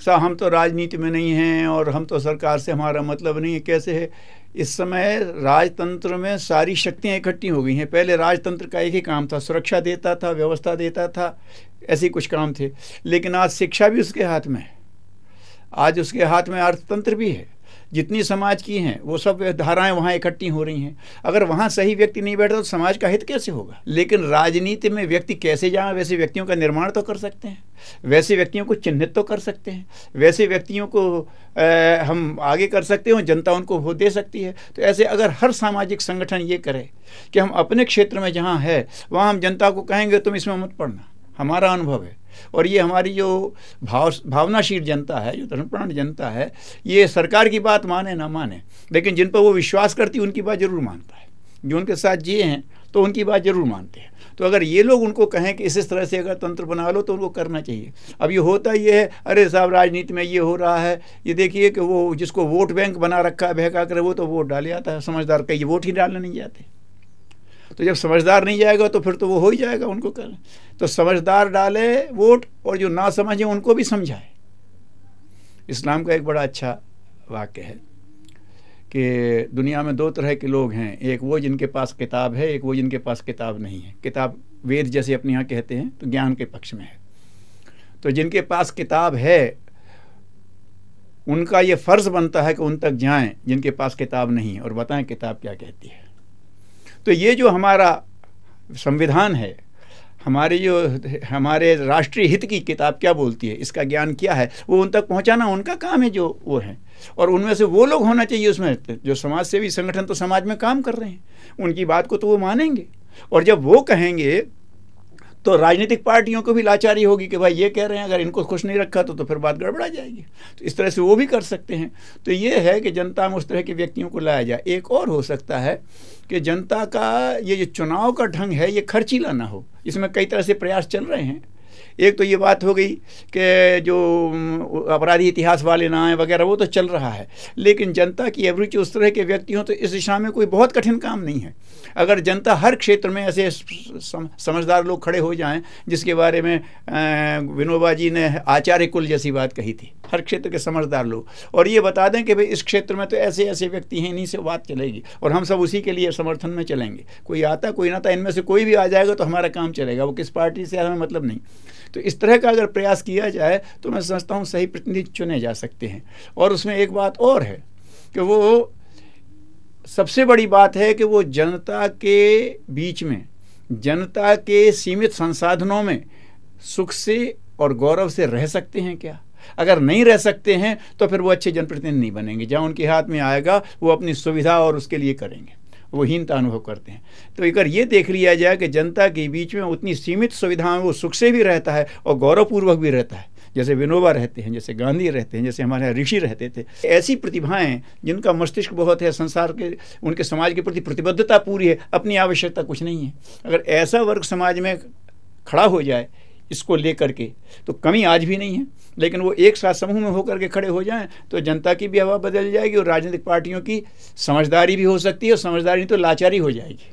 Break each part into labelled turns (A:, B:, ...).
A: साहब हम तो राजनीति में नहीं हैं और हम तो सरकार से हमारा मतलब नहीं है। कैसे है? इस समय राजतंत्र में सारी शक्तियाँ इकट्ठी हो गई हैं। पहले राजतंत्र का एक ही काम था, सुरक्षा देता था, व्यवस्था देता था, ऐसे कुछ काम थे। लेकिन आज शिक्षा भी उसके हाथ में है, आज उसके हाथ में अर्थतंत्र भी है। जितनी समाज की हैं वो सब धाराएं वहाँ इकट्ठी हो रही हैं। अगर वहाँ सही व्यक्ति नहीं बैठा तो समाज का हित कैसे होगा? लेकिन राजनीति में व्यक्ति कैसे जाएं? वैसे व्यक्तियों का निर्माण तो कर सकते हैं, वैसे व्यक्तियों को चिन्हित तो कर सकते हैं, वैसे व्यक्तियों को हम आगे कर सकते हो, जनता उनको वोट दे सकती है। तो ऐसे अगर हर सामाजिक संगठन ये करे कि हम अपने क्षेत्र में जहाँ है वहाँ हम जनता को कहेंगे तुम इसमें मत पड़ना, हमारा अनुभव है। और ये हमारी जो भावनाशील जनता है, जो धर्मप्राण जनता है, ये सरकार की बात माने ना माने, लेकिन जिन पर वो विश्वास करती है उनकी बात जरूर मानता है। जो उनके साथ जिए हैं तो उनकी बात जरूर मानते हैं। तो अगर ये लोग उनको कहें कि इस तरह से अगर तंत्र बना लो तो उनको करना चाहिए। अब ये होता ये है, अरे साहब राजनीति में ये हो रहा है, ये देखिए कि वो जिसको वोट बैंक बना रखा है बहका कर, वो तो वोट डाले आता है। समझदार कई वोट ही डालने नहीं जाते। तो जब समझदार नहीं जाएगा तो फिर तो वो हो ही जाएगा, उनको कर। तो समझदार डाले वोट और जो ना समझे उनको भी समझाए। इस्लाम का एक बड़ा अच्छा वाक्य है कि दुनिया में दो तरह के लोग हैं, एक वो जिनके पास किताब है, एक वो जिनके पास किताब नहीं है। किताब वेद जैसे अपने यहाँ कहते हैं तो ज्ञान के पक्ष में है। तो जिनके पास किताब है उनका ये फ़र्ज़ बनता है कि उन तक जाएं जिनके पास किताब नहीं है और बताएं किताब क्या कहती है। तो ये जो हमारा संविधान है, हमारे राष्ट्रीय हित की किताब क्या बोलती है, इसका ज्ञान क्या है, वो उन तक पहुंचाना उनका काम है, जो वो है। और उनमें से वो लोग होना चाहिए उसमें जो समाज सेवी संगठन तो समाज में काम कर रहे हैं, उनकी बात को तो वो मानेंगे। और जब वो कहेंगे तो राजनीतिक पार्टियों को भी लाचारी होगी कि भाई ये कह रहे हैं, अगर इनको खुश नहीं रखा तो फिर बात गड़बड़ा जाएगी। तो इस तरह से वो भी कर सकते हैं। तो ये है कि जनता में उस तरह के व्यक्तियों को लाया जाए। एक और हो सकता है कि जनता का ये जो चुनाव का ढंग है ये खर्चीला ना हो। इसमें कई तरह से प्रयास चल रहे हैं। एक तो ये बात हो गई कि जो अपराधी इतिहास वाले ना आए वगैरह, वो तो चल रहा है। लेकिन जनता की अभिरुचि उस तरह के व्यक्ति हों तो इस दिशा में कोई बहुत कठिन काम नहीं है। अगर जनता हर क्षेत्र में ऐसे समझदार लोग खड़े हो जाएं, जिसके बारे में विनोबा जी ने आचार्य कुल जैसी बात कही थी, हर क्षेत्र के समझदार लोग, और ये बता दें कि भाई इस क्षेत्र में तो ऐसे ऐसे व्यक्ति हैं, इन्हीं से बात चलेगी और हम सब उसी के लिए समर्थन में चलेंगे। कोई आता कोई ना आता, इनमें से कोई भी आ जाएगा तो हमारा काम चलेगा, वो किस पार्टी से हमें मतलब नहीं। तो इस तरह का अगर प्रयास किया जाए तो मैं समझता हूँ सही प्रतिनिधि चुने जा सकते हैं। और उसमें एक बात और है कि वो सबसे बड़ी बात है कि वो जनता के बीच में, जनता के सीमित संसाधनों में सुख से और गौरव से रह सकते हैं क्या? अगर नहीं रह सकते हैं तो फिर वो अच्छे जनप्रतिनिधि नहीं बनेंगे। जहाँ उनके हाथ में आएगा वो अपनी सुविधा और उसके लिए करेंगे, वो हीनता अनुभव करते हैं। तो अगर ये देख लिया जाए कि जनता के बीच में उतनी सीमित सुविधाएं, वो सुख से भी रहता है और गौरवपूर्वक भी रहता है, जैसे विनोबा रहते हैं, जैसे गांधी रहते हैं, जैसे हमारे ऋषि रहते थे। ऐसी प्रतिभाएं जिनका मस्तिष्क बहुत है, संसार के, उनके समाज के प्रति प्रतिबद्धता पूरी है, अपनी आवश्यकता कुछ नहीं है। अगर ऐसा वर्ग समाज में खड़ा हो जाए इसको लेकर के, तो कमी आज भी नहीं है, लेकिन वो एक साथ समूह में होकर के खड़े हो जाएं तो जनता की भी हवा बदल जाएगी और राजनीतिक पार्टियों की समझदारी भी हो सकती है, और समझदारी नहीं तो लाचारी हो जाएगी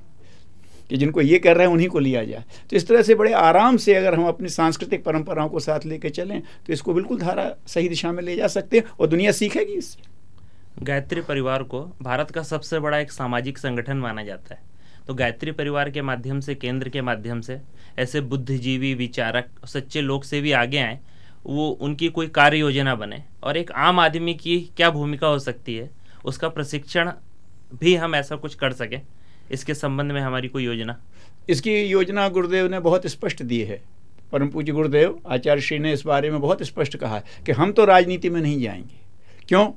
A: कि जिनको ये कर रहे हैं उन्हीं को लिया जाए। तो इस तरह से बड़े आराम से अगर हम अपनी सांस्कृतिक परंपराओं को साथ लेकर चलें तो इसको बिल्कुल धारा सही दिशा में ले जा सकते हैं और दुनिया सीखेगी इससे।
B: गायत्री परिवार को भारत का सबसे बड़ा एक सामाजिक संगठन माना जाता है। तो गायत्री परिवार के माध्यम से, केंद्र के माध्यम से ऐसे बुद्धिजीवी, विचारक, सच्चे लोग से भी आगे आए, वो उनकी कोई कार्य योजना बने, और एक आम आदमी की क्या भूमिका हो सकती है उसका प्रशिक्षण भी हम ऐसा कुछ कर सकें, इसके संबंध में हमारी कोई योजना?
A: इसकी योजना गुरुदेव ने बहुत स्पष्ट दी है। परम पूज्य गुरुदेव आचार्य श्री ने इस बारे में बहुत स्पष्ट कहा है कि हम तो राजनीति में नहीं जाएंगे। क्यों?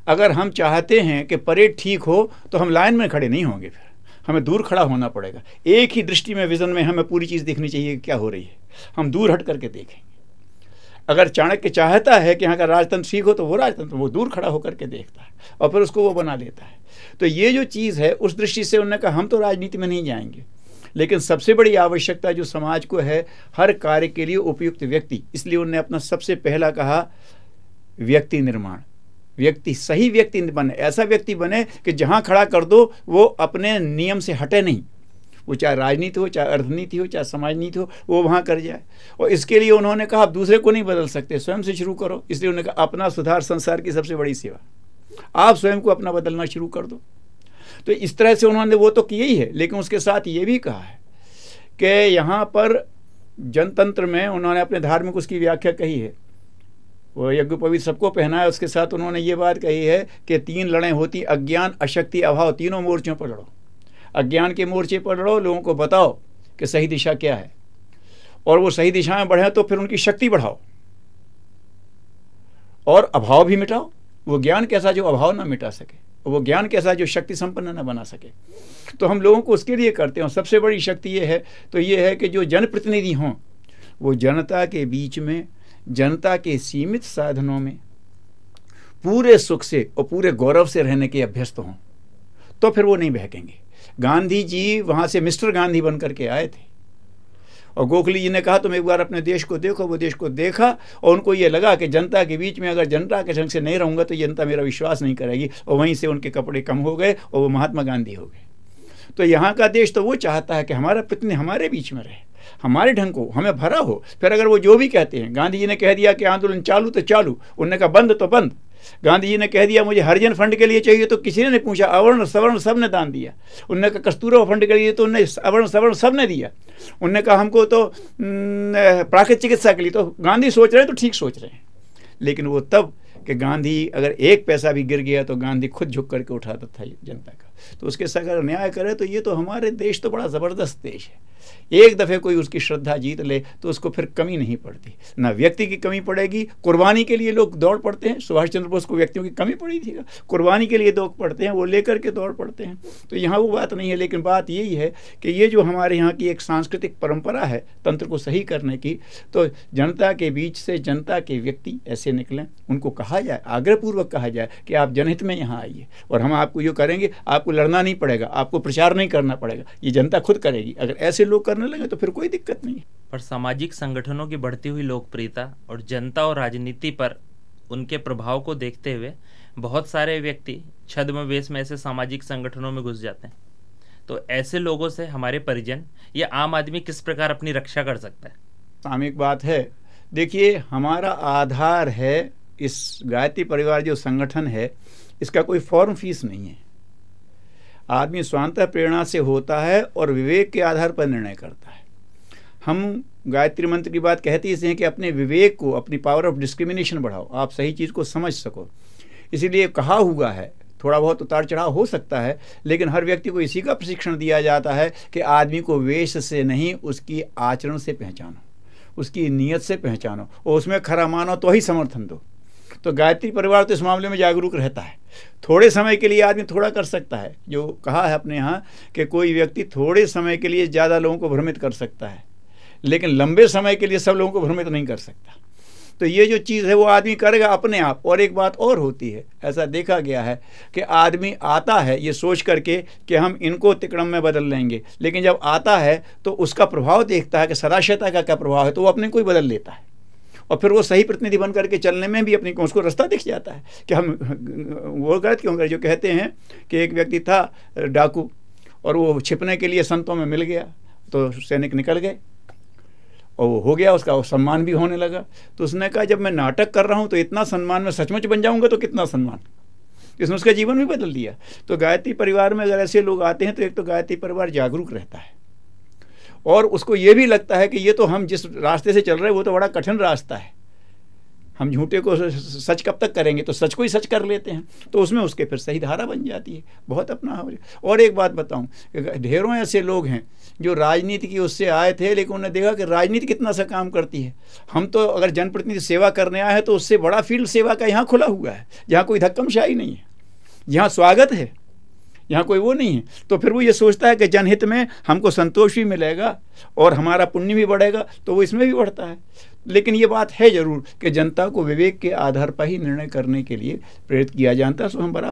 A: अगर हम चाहते हैं कि परेड ठीक हो तो हम लाइन में खड़े नहीं होंगे, फिर हमें दूर खड़ा होना पड़ेगा। एक ही दृष्टि में, विजन में हमें पूरी चीज़ देखनी चाहिए कि क्या हो रही है। हम दूर हट करके देखेंगे। अगर चाणक्य चाहता है कि यहाँ का राजतंत्र ठीक हो तो वो राजतंत्र, वो दूर खड़ा होकर के देखता है और फिर उसको वो बना लेता है। तो ये जो चीज़ है उस दृष्टि से उन्होंने कहा हम तो राजनीति में नहीं जाएंगे, लेकिन सबसे बड़ी आवश्यकता जो समाज को है, हर कार्य के लिए उपयुक्त व्यक्ति। इसलिए उन्होंने अपना सबसे पहला कहा व्यक्ति निर्माण। व्यक्ति, सही व्यक्ति बने, ऐसा व्यक्ति बने कि जहाँ खड़ा कर दो वो अपने नियम से हटे नहीं, वो चाहे राजनीति हो, चाहे अर्थनीति हो, चाहे समाज नीति हो, वो वहाँ कर जाए। और इसके लिए उन्होंने कहा आप दूसरे को नहीं बदल सकते, स्वयं से शुरू करो। इसलिए उन्होंने कहा अपना सुधार संसार की सबसे बड़ी सेवा, आप स्वयं को अपना बदलना शुरू कर दो। तो इस तरह से उन्होंने वो तो किया ही है, लेकिन उसके साथ ये भी कहा है कि यहाँ पर जनतंत्र में उन्होंने अपने धार्मिक उसकी व्याख्या कही है, वो यज्ञोपवीत सबको पहना है। उसके साथ उन्होंने ये बात कही है कि 3 लड़ाई होती, अज्ञान, अशक्ति, अभाव, तीनों मोर्चों पर लड़ो। अज्ञान के मोर्चे पर लड़ो, लोगों को बताओ कि सही दिशा क्या है, और वो सही दिशा में बढ़े तो फिर उनकी शक्ति बढ़ाओ, और अभाव भी मिटाओ। वो ज्ञान कैसा जो अभाव ना मिटा सके, वो ज्ञान कैसा जो शक्ति संपन्न न बना सके। तो हम लोगों को उसके लिए करते हैं। सबसे बड़ी शक्ति ये है, तो ये है कि जो जनप्रतिनिधि हों वो जनता के बीच में, जनता के सीमित साधनों में पूरे सुख से और पूरे गौरव से रहने के अभ्यस्त हों, तो फिर वो नहीं बहकेंगे। गांधी जी वहाँ से मिस्टर गांधी बन करके आए थे, और गोखले जी ने कहा तुम एक बार अपने देश को देखो। वो देश को देखा और उनको ये लगा कि जनता के बीच में अगर जनता के ढंग से नहीं रहूँगा तो जनता मेरा विश्वास नहीं करेगी, और वहीं से उनके कपड़े कम हो गए और वो महात्मा गांधी हो गए। तो यहाँ का देश तो वो चाहता है कि हमारा प्रतिनिधि हमारे बीच में रहे, हमारे ढंग को हमें भरा हो। फिर अगर वो जो भी कहते हैं, गांधी जी ने कह दिया कि आंदोलन चालू तो चालू, उन्होंने कहा बंद तो बंद। गांधी जी ने कह दिया मुझे हरिजन फंड के लिए चाहिए, तो किसी ने नहीं पूछा, अवर्ण सवर्ण सब ने दान दिया। उन्होंने कहा कस्तूरबा फंड के लिए, तो उन्होंने अवर्ण सवर्ण सब ने दिया। उन्होंने कहा हमको तो प्राकृतिक चिकित्सा के लिए, तो गांधी सोच रहे हैं तो ठीक सोच रहे हैं। लेकिन वो तब कि गांधी अगर 1 पैसा भी गिर गया तो गांधी खुद झुक करके उठाता था जनता का। तो उसके साथ अगर न्याय करे तो ये तो हमारे देश तो बड़ा ज़बरदस्त देश है। एक दफ़े कोई उसकी श्रद्धा जीत ले तो उसको फिर कमी नहीं पड़ती, ना व्यक्ति की कमी पड़ेगी। कुर्बानी के लिए लोग दौड़ पड़ते हैं। सुभाष चंद्र बोस को व्यक्तियों की कमी पड़ी थी, कुर्बानी के लिए दौड़ पड़ते हैं, वो लेकर के दौड़ पड़ते हैं। तो यहाँ वो बात नहीं है। लेकिन बात यही है कि ये जो हमारे यहाँ की एक सांस्कृतिक परंपरा है तंत्र को सही करने की, तो जनता के बीच से जनता के व्यक्ति ऐसे निकलें, उनको कहा जाए, आग्रहपूर्वक कहा जाए कि आप जनहित में यहाँ आइए और हम आपको ये करेंगे, आपको लड़ना नहीं पड़ेगा, आपको प्रचार नहीं करना पड़ेगा, ये जनता खुद करेगी। अगर ऐसे लोग करने लगे तो फिर कोई दिक्कत नहीं है।
B: पर सामाजिक संगठनों की बढ़ती हुई लोकप्रियता और जनता और राजनीति पर उनके प्रभाव को देखते हुए बहुत सारे व्यक्ति छद्म वेश में ऐसे सामाजिक संगठनों में घुस जाते हैं। तो ऐसे लोगों से हमारे परिजन या आम आदमी किस प्रकार अपनी रक्षा कर सकता है?
A: सामयिक बात है। देखिए, हमारा आधार है इस गायत्री परिवार जो संगठन है, इसका कोई फॉर्म फीस नहीं है। आदमी स्वांतः प्रेरणा से होता है और विवेक के आधार पर निर्णय करता है। हम गायत्री मंत्र की बात कहते ही हैं कि अपने विवेक को, अपनी पावर ऑफ डिस्क्रिमिनेशन बढ़ाओ, आप सही चीज़ को समझ सको। इसीलिए कहा हुआ है, थोड़ा बहुत उतार चढ़ाव हो सकता है, लेकिन हर व्यक्ति को इसी का प्रशिक्षण दिया जाता है कि आदमी को वेश से नहीं, उसकी आचरण से पहचानो, उसकी नीयत से पहचानो और उसमें खरा मानो तो ही समर्थन दो। तो गायत्री परिवार तो इस मामले में जागरूक रहता है। थोड़े समय के लिए आदमी थोड़ा कर सकता है, जो कहा है अपने यहाँ कि कोई व्यक्ति थोड़े समय के लिए ज़्यादा लोगों को भ्रमित कर सकता है, लेकिन लंबे समय के लिए सब लोगों को भ्रमित नहीं कर सकता। तो ये जो चीज़ है वो आदमी करेगा अपने आप। और एक बात और होती है, ऐसा देखा गया है कि आदमी आता है ये सोच करके कि हम इनको तिकड़म में बदल लेंगे, लेकिन जब आता है तो उसका प्रभाव देखता है कि सदाशयता का क्या प्रभाव है, तो वो अपने को ही बदल लेता है। और फिर वो सही प्रतिनिधि बन करके चलने में भी अपनी उसको रास्ता दिख जाता है कि हम वो गलत क्यों करें। जो कहते हैं कि एक व्यक्ति था डाकू और वो छिपने के लिए संतों में मिल गया, तो सैनिक निकल गए और वो हो गया, उसका सम्मान भी होने लगा। तो उसने कहा जब मैं नाटक कर रहा हूँ तो इतना सम्मान में सचमुच बन जाऊँगा तो कितना सम्मान। इसने उसका जीवन भी बदल दिया। तो गायत्री परिवार में अगर ऐसे लोग आते हैं तो एक तो गायत्री परिवार जागरूक रहता है और उसको ये भी लगता है कि ये तो हम जिस रास्ते से चल रहे हैं वो तो बड़ा कठिन रास्ता है, हम झूठे को सच कब तक करेंगे, तो सच को ही सच कर लेते हैं। तो उसमें उसके फिर सही धारा बन जाती है, बहुत अपना हो। और एक बात बताऊं कि ढेरों ऐसे लोग हैं जो राजनीति की उससे आए थे, लेकिन उन्होंने देखा कि राजनीति कितना सा काम करती है। हम तो अगर जनप्रतिनिधि सेवा करने आए हैं तो उससे बड़ा फील्ड सेवा का यहाँ खुला हुआ है, जहाँ कोई धक्कमशाही नहीं है, जहाँ स्वागत है, यहाँ कोई वो नहीं है। तो फिर वो ये सोचता है कि जनहित में हमको संतोष भी मिलेगा और हमारा पुण्य भी बढ़ेगा, तो वो इसमें भी बढ़ता है। लेकिन ये बात है जरूर कि जनता को विवेक के आधार पर ही निर्णय करने के लिए प्रेरित किया जाता है। सो हम बड़ा